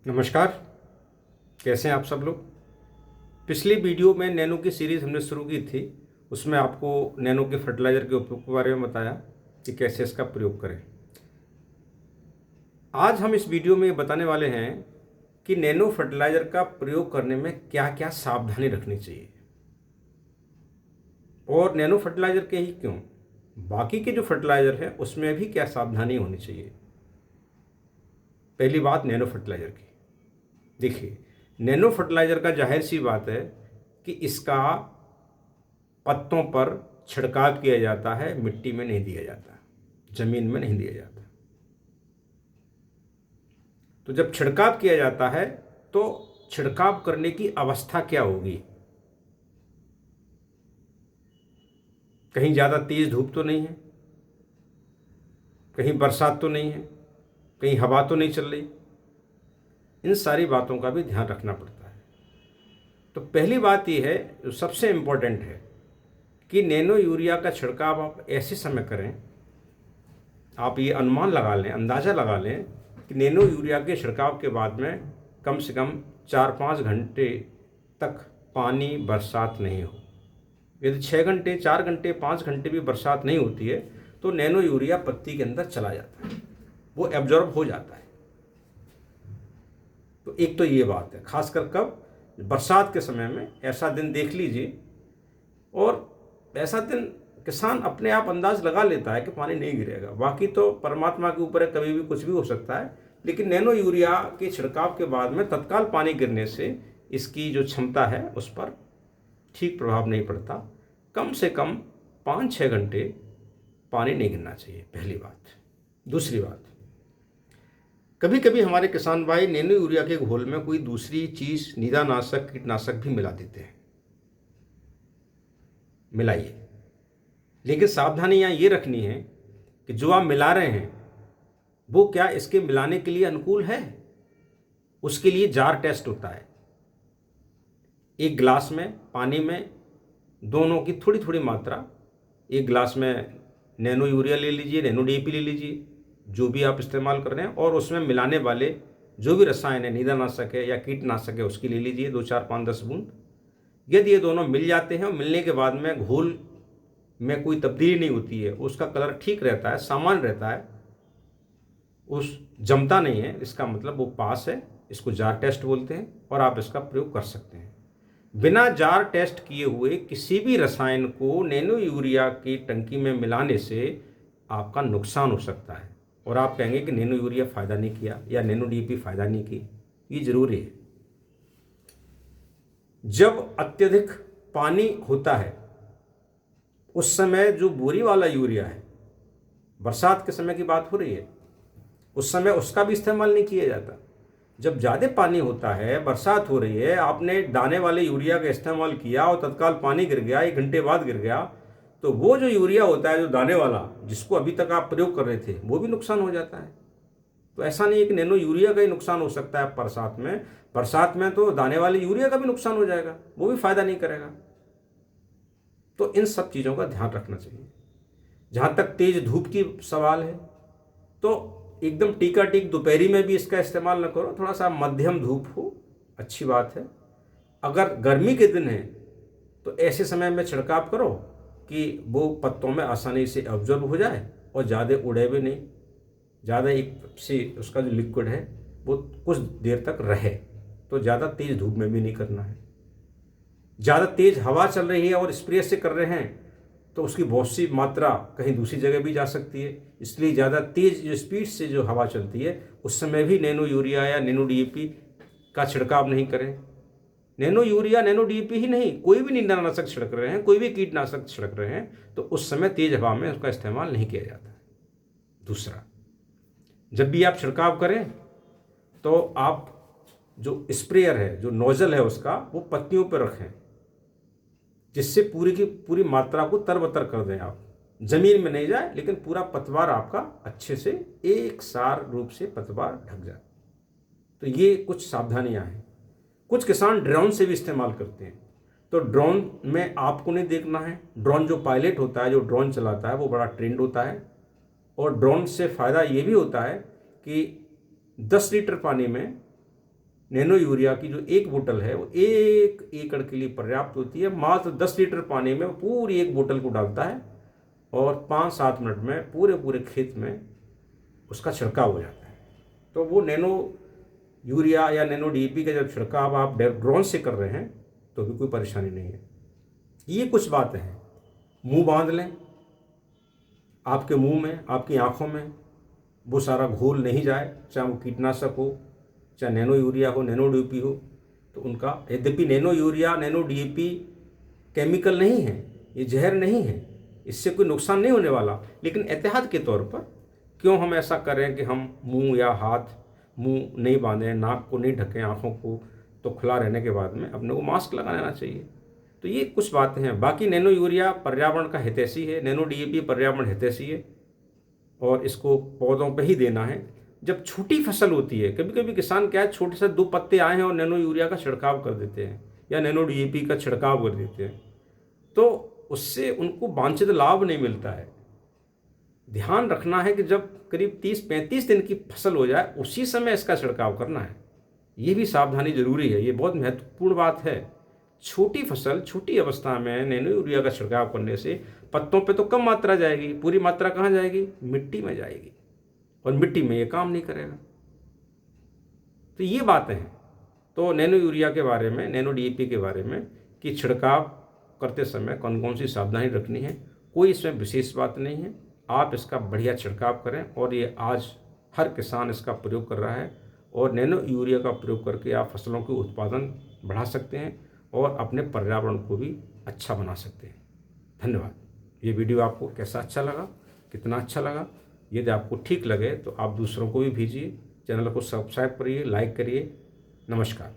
नमस्कार। कैसे हैं आप सब लोग। पिछली वीडियो में नैनो की सीरीज़ हमने शुरू की थी। उसमें आपको नैनो के फर्टिलाइज़र के उपयोग के बारे में बताया कि कैसे इसका प्रयोग करें। आज हम इस वीडियो में ये बताने वाले हैं कि नैनो फर्टिलाइज़र का प्रयोग करने में क्या क्या सावधानी रखनी चाहिए, और नैनो फर्टिलाइज़र के ही क्यों, बाकी के जो फर्टिलाइज़र हैं उसमें भी क्या सावधानी होनी चाहिए। पहली बात नैनो फर्टिलाइज़र की। देखिए, नैनो फर्टिलाइज़र का जाहिर सी बात है कि इसका पत्तों पर छिड़काव किया जाता है, मिट्टी में नहीं दिया जाता, ज़मीन में नहीं दिया जाता। तो जब छिड़काव किया जाता है तो छिड़काव करने की अवस्था क्या होगी। कहीं ज़्यादा तेज़ धूप तो नहीं है, कहीं बरसात तो नहीं है, कहीं हवा तो नहीं चल रही। इन सारी बातों का भी ध्यान रखना पड़ता है। तो पहली बात यह है, जो सबसे इम्पोर्टेंट है, कि नैनो यूरिया का छिड़काव आप ऐसे समय करें, आप ये अनुमान लगा लें, अंदाज़ा लगा लें कि नैनो यूरिया के छिड़काव के बाद में कम से कम 4-5 घंटे तक पानी बरसात नहीं हो। यदि 6 घंटे, 4 घंटे, 5 घंटे भी बरसात नहीं होती है तो नैनो यूरिया पत्ती के अंदर चला जाता है, वो एब्जॉर्ब हो जाता है। तो एक तो ये बात है, खासकर कब, बरसात के समय में ऐसा दिन देख लीजिए। और ऐसा दिन किसान अपने आप अंदाज लगा लेता है कि पानी नहीं गिरेगा। बाकी तो परमात्मा के ऊपर है, कभी भी कुछ भी हो सकता है। लेकिन नैनो यूरिया के छिड़काव के बाद में तत्काल पानी गिरने से इसकी जो क्षमता है उस पर ठीक प्रभाव नहीं पड़ता। कम से कम 5-6 घंटे पानी नहीं गिरना चाहिए, पहली बात। दूसरी बात, कभी कभी हमारे किसान भाई नैनो यूरिया के घोल में कोई दूसरी चीज़, नीदानाशक, कीटनाशक भी मिला देते हैं। मिलाइए, लेकिन सावधानी यहाँ ये रखनी है कि जो आप मिला रहे हैं वो क्या इसके मिलाने के लिए अनुकूल है। उसके लिए जार टेस्ट होता है। एक गिलास में पानी में दोनों की थोड़ी थोड़ी मात्रा, एक गिलास में नैनो यूरिया ले लीजिए, नैनो डीएपी ले लीजिए, जो भी आप इस्तेमाल कर रहे हैं, और उसमें मिलाने वाले जो भी रसायन है, नीदानाशक है या कीटनाशक है, उसकी ले लीजिए 2, 4, 5, 10 बूंद। यदि ये दोनों मिल जाते हैं और मिलने के बाद में घोल में कोई तब्दीली नहीं होती है, उसका कलर ठीक रहता है, सामान्य रहता है, उस जमता नहीं है, इसका मतलब वो पास है। इसको जार टेस्ट बोलते हैं और आप इसका प्रयोग कर सकते हैं। बिना जार टेस्ट किए हुए किसी भी रसायन को नैनो यूरिया की टंकी में मिलाने से आपका नुकसान हो सकता है, और आप कहेंगे कि नैनो यूरिया फ़ायदा नहीं किया या नैनो डीएपी फ़ायदा नहीं की। ये ज़रूरी है। जब अत्यधिक पानी होता है उस समय जो बोरी वाला यूरिया है, बरसात के समय की बात हो रही है, उस समय उसका भी इस्तेमाल नहीं किया जाता। जब ज़्यादा पानी होता है, बरसात हो रही है, आपने दाने वाले यूरिया का इस्तेमाल किया और तत्काल पानी गिर गया, 1 घंटे बाद गिर गया, तो वो जो यूरिया होता है, जो दाने वाला, जिसको अभी तक आप प्रयोग कर रहे थे, वो भी नुकसान हो जाता है। तो ऐसा नहीं है कि नैनो यूरिया का ही नुकसान हो सकता है बरसात में। बरसात में तो दाने वाले यूरिया का भी नुकसान हो जाएगा, वो भी फायदा नहीं करेगा। तो इन सब चीज़ों का ध्यान रखना चाहिए। जहाँ तक तेज धूप की सवाल है, तो एकदम टीका टीक दोपहरी में भी इसका इस्तेमाल न करो, थोड़ा सा मध्यम धूप हो, अच्छी बात है। अगर गर्मी के दिन है तो ऐसे समय में छिड़काव करो कि वो पत्तों में आसानी से ऑब्जर्व हो जाए और ज़्यादा उड़े भी नहीं, ज़्यादा एक से उसका जो लिक्विड है वो कुछ देर तक रहे। तो ज़्यादा तेज़ धूप में भी नहीं करना है। ज़्यादा तेज़ हवा चल रही है और स्प्रे से कर रहे हैं तो उसकी बहुत सी मात्रा कहीं दूसरी जगह भी जा सकती है। इसलिए ज़्यादा तेज़ जो स्पीड से जो हवा चलती है उस समय भी नैनो यूरिया या नैनो डीएपी का छिड़काव नहीं करें। नैनो यूरिया, नैनो डीएपी ही नहीं, कोई भी नींदानाशक छिड़क रहे हैं, कोई भी कीटनाशक छिड़क रहे हैं, तो उस समय तेज़ हवा में उसका इस्तेमाल नहीं किया जाता है। दूसरा, जब भी आप छिड़काव करें तो आप जो स्प्रेयर है, जो नोजल है उसका, वो पत्तियों पर रखें, जिससे पूरी की पूरी मात्रा को तरबतर कर दें। आप जमीन में नहीं जाए, लेकिन पूरा पतवार आपका अच्छे से एक सार रूप से पतवार ढक जाए। तो ये कुछ सावधानियां हैं। कुछ किसान ड्रोन से भी इस्तेमाल करते हैं, तो ड्रोन में आपको नहीं देखना है। ड्रोन जो पायलट होता है, जो ड्रोन चलाता है, वो बड़ा ट्रेंड होता है। और ड्रोन से फ़ायदा ये भी होता है कि 10 लीटर पानी में नैनो यूरिया की जो एक बोतल है वो 1 एकड़ के लिए पर्याप्त होती है। मात्र 10 लीटर पानी में वो पूरी एक बोतल को डालता है और 5-7 मिनट में पूरे पूरे खेत में उसका छिड़काव हो जाता है। तो वो नैनो यूरिया या नैनो डीएपी का जब छिड़काव आप ड्रोन से कर रहे हैं तो भी कोई परेशानी नहीं है। ये कुछ बातें हैं, मुंह बांध लें, आपके मुंह में, आपकी आंखों में वो सारा घोल नहीं जाए, चाहे वो कीटनाशक हो, चाहे नैनो यूरिया हो, नैनो डीएपी हो। तो उनका, यद्यपि nano urea, nano DAP chemical नहीं है, ये जहर नहीं है, इससे कोई नुकसान नहीं होने वाला, लेकिन एहतियात के तौर पर क्यों हम ऐसा करें कि हम मुंह या हाथ, मुंह नहीं बांधें, नाक को नहीं ढकें, आँखों को तो खुला रहने के बाद में अपने को मास्क लगा लेना चाहिए। तो ये कुछ बातें हैं। बाकी नैनो यूरिया पर्यावरण का हितैषी है, नैनो डीएपी पर्यावरण हितैषी है और इसको पौधों पे ही देना है। जब छोटी फसल होती है, कभी कभी किसान क्या है, छोटे से 2 पत्ते आए हैं और नैनो यूरिया का छिड़काव कर देते हैं या नैनो डीएपी का छिड़काव कर देते हैं, तो उससे उनको वांछित लाभ नहीं मिलता है। ध्यान रखना है कि जब करीब 30-35 दिन की फसल हो जाए उसी समय इसका छिड़काव करना है। ये भी सावधानी जरूरी है, ये बहुत महत्वपूर्ण बात है। छोटी फसल, छोटी अवस्था में नैनो यूरिया का छिड़काव करने से पत्तों पे तो कम मात्रा जाएगी, पूरी मात्रा कहाँ जाएगी? मिट्टी में जाएगी और मिट्टी में ये काम नहीं करेगा। तो ये बातें हैं। तो नैनो यूरिया के बारे में, नैनो डीएपी के बारे में कि छिड़काव करते समय कौन कौन सी सावधानी रखनी है, कोई इसमें विशेष बात नहीं है। आप इसका बढ़िया छिड़काव करें और ये आज हर किसान इसका प्रयोग कर रहा है और नैनो यूरिया का प्रयोग करके आप फसलों के उत्पादन बढ़ा सकते हैं और अपने पर्यावरण को भी अच्छा बना सकते हैं। धन्यवाद। ये वीडियो आपको कैसा अच्छा लगा, कितना अच्छा लगा? यदि आपको ठीक लगे तो आप दूसरों को भी भेजिए, चैनल को सब्सक्राइब करिए, लाइक करिए। नमस्कार।